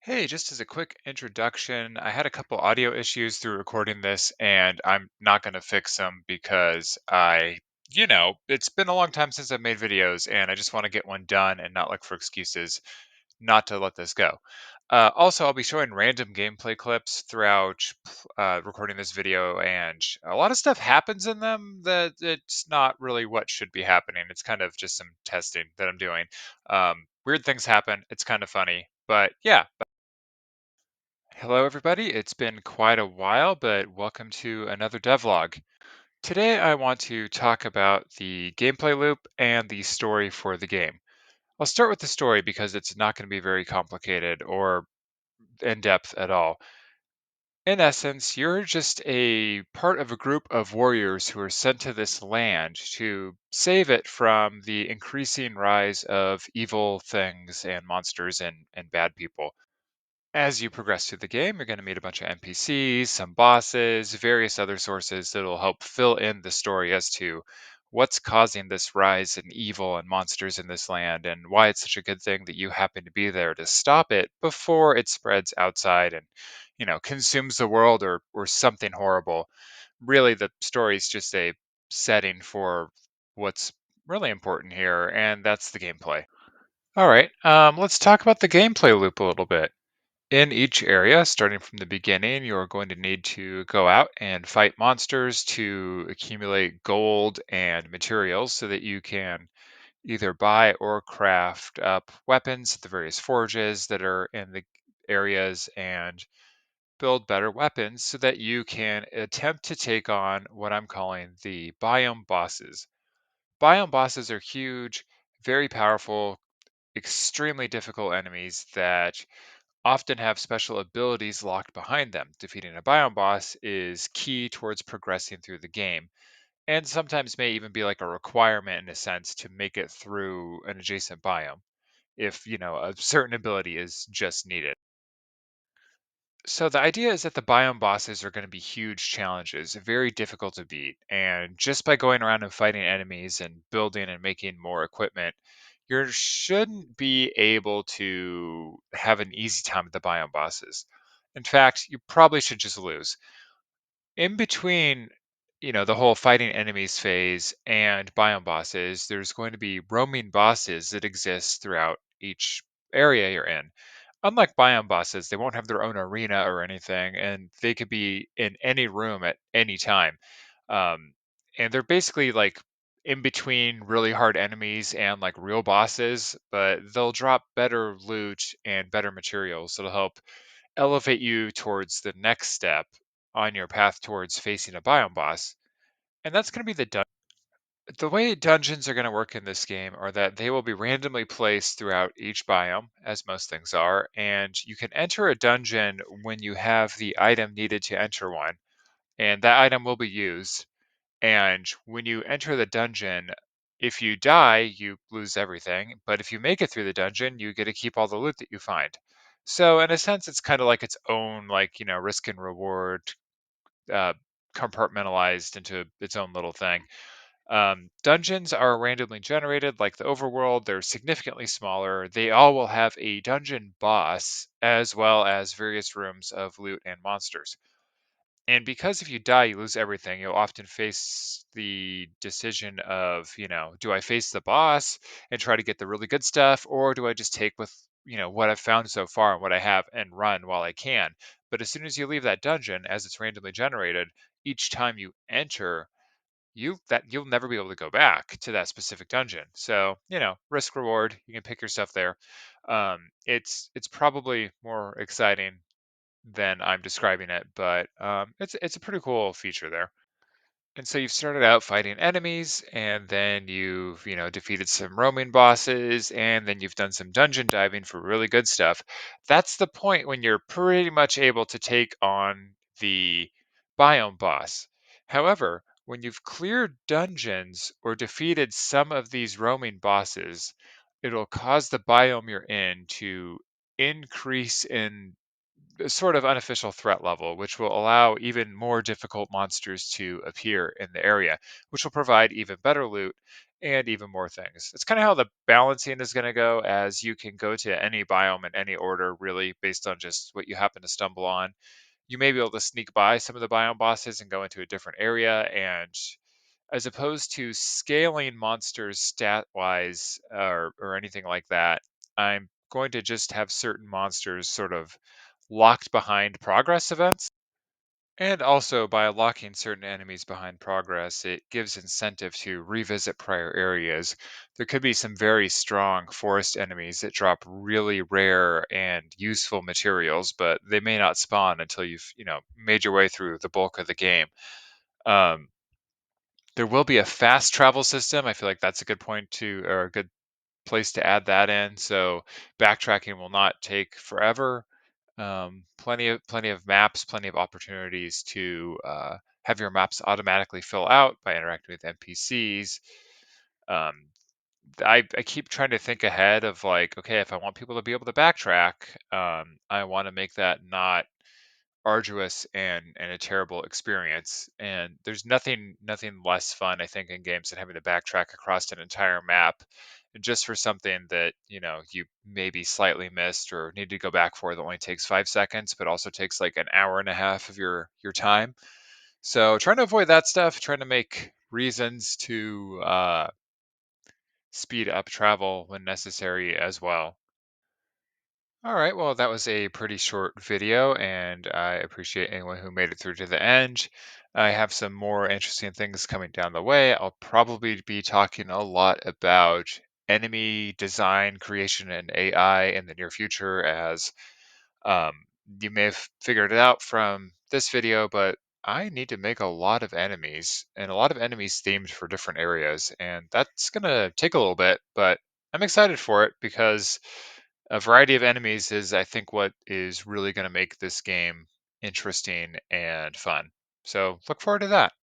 Hey, just as a quick introduction, I had a couple audio issues through recording this, and I'm not going to fix them because it's been a long time since I've made videos, and I just want to get one done and not look for excuses not to let this go. Also, I'll be showing random gameplay clips throughout recording this video, and a lot of stuff happens in them that it's not really what should be happening. It's kind of just some testing that I'm doing. Weird things happen. It's kind of funny, but yeah. Hello, everybody. It's been quite a while, but welcome to another devlog. Today, I want to talk about the gameplay loop and the story for the game. I'll start with the story because it's not going to be very complicated or in depth at all. In essence, you're just a part of a group of warriors who are sent to this land to save it from the increasing rise of evil things and monsters and bad people. As you progress through the game, you're going to meet a bunch of NPCs, some bosses, various other sources that'll help fill in the story as to what's causing this rise in evil and monsters in this land and why it's such a good thing that you happen to be there to stop it before it spreads outside and, consumes the world or something horrible. Really, the story is just a setting for what's really important here, and that's the gameplay. All right, let's talk about the gameplay loop a little bit. In each area, starting from the beginning, you're going to need to go out and fight monsters to accumulate gold and materials so that you can either buy or craft up weapons at the various forges that are in the areas and build better weapons so that you can attempt to take on what I'm calling the biome bosses. Biome bosses are huge, very powerful, extremely difficult enemies that often have special abilities locked behind them. Defeating a biome boss is key towards progressing through the game, and sometimes may even be like a requirement in a sense to make it through an adjacent biome if, a certain ability is just needed. So the idea is that the biome bosses are going to be huge challenges, very difficult to beat. And just by going around and fighting enemies and building and making more equipment, you shouldn't be able to have an easy time with the biome bosses. In fact, you probably should just lose. In between, the whole fighting enemies phase and biome bosses, there's going to be roaming bosses that exist throughout each area you're in. Unlike biome bosses, they won't have their own arena or anything, and they could be in any room at any time. Um, and they're basically like in between really hard enemies and like real bosses, but they'll drop better loot and better materials that'll help elevate you towards the next step on your path towards facing a biome boss. And that's going to be the way dungeons are going to work in this game are that they will be randomly placed throughout each biome, as most things are, and you can enter a dungeon when you have the item needed to enter one, and that item will be used. And when you enter the dungeon, if you die, you lose everything, but if you make it through the dungeon, you get to keep all the loot that you find. So in a sense, it's kind of like its own, like, risk and reward, uh, compartmentalized into its own little thing. Dungeons are randomly generated like the overworld. They're significantly smaller. They all will have a dungeon boss as well as various rooms of loot and monsters. And because if you die, you lose everything, you'll often face the decision of, do I face the boss and try to get the really good stuff, or do I just take with, what I've found so far and what I have and run while I can? But as soon as you leave that dungeon, as it's randomly generated, each time you enter, you'll never be able to go back to that specific dungeon. So, risk reward, you can pick your stuff there. It's probably more exciting than I'm describing it, but it's a pretty cool feature there. And so you've started out fighting enemies, and then you've, defeated some roaming bosses, and then you've done some dungeon diving for really good stuff. That's the point when you're pretty much able to take on the biome boss. However, when you've cleared dungeons or defeated some of these roaming bosses, it'll cause the biome you're in to increase in a sort of unofficial threat level, which will allow even more difficult monsters to appear in the area, which will provide even better loot and even more things. It's kind of how the balancing is going to go, as you can go to any biome in any order, really, based on just what you happen to stumble on. You may be able to sneak by some of the biome bosses and go into a different area, and as opposed to scaling monsters stat wise or anything like that, I'm going to just have certain monsters sort of locked behind progress events. And also, by locking certain enemies behind progress, it gives incentive to revisit prior areas. There could be some very strong forest enemies that drop really rare and useful materials, but they may not spawn until you've made your way through the bulk of the game. Um, there will be a fast travel system. I feel like that's a good point to, or a good place to add that in. So backtracking will not take forever. Plenty of maps, plenty of opportunities to have your maps automatically fill out by interacting with NPCs. Um, I keep trying to think ahead of, like, okay, if I want people to be able to backtrack, I want to make that not arduous and a terrible experience. And there's nothing less fun, I think, in games than having to backtrack across an entire map just for something that you maybe slightly missed or need to go back for, that only takes 5 seconds, but also takes like an hour and a half of your time. So trying to avoid that stuff, trying to make reasons to speed up travel when necessary as well. All right, well, that was a pretty short video, and I appreciate anyone who made it through to the end. I have some more interesting things coming down the way. I'll probably be talking a lot about enemy design, creation, and AI in the near future, as um, you may have figured it out from this video, but I need to make a lot of enemies, and a lot of enemies themed for different areas, and that's going to take a little bit, but I'm excited for it because a variety of enemies is, I think, what is really going to make this game interesting and fun. So look forward to that.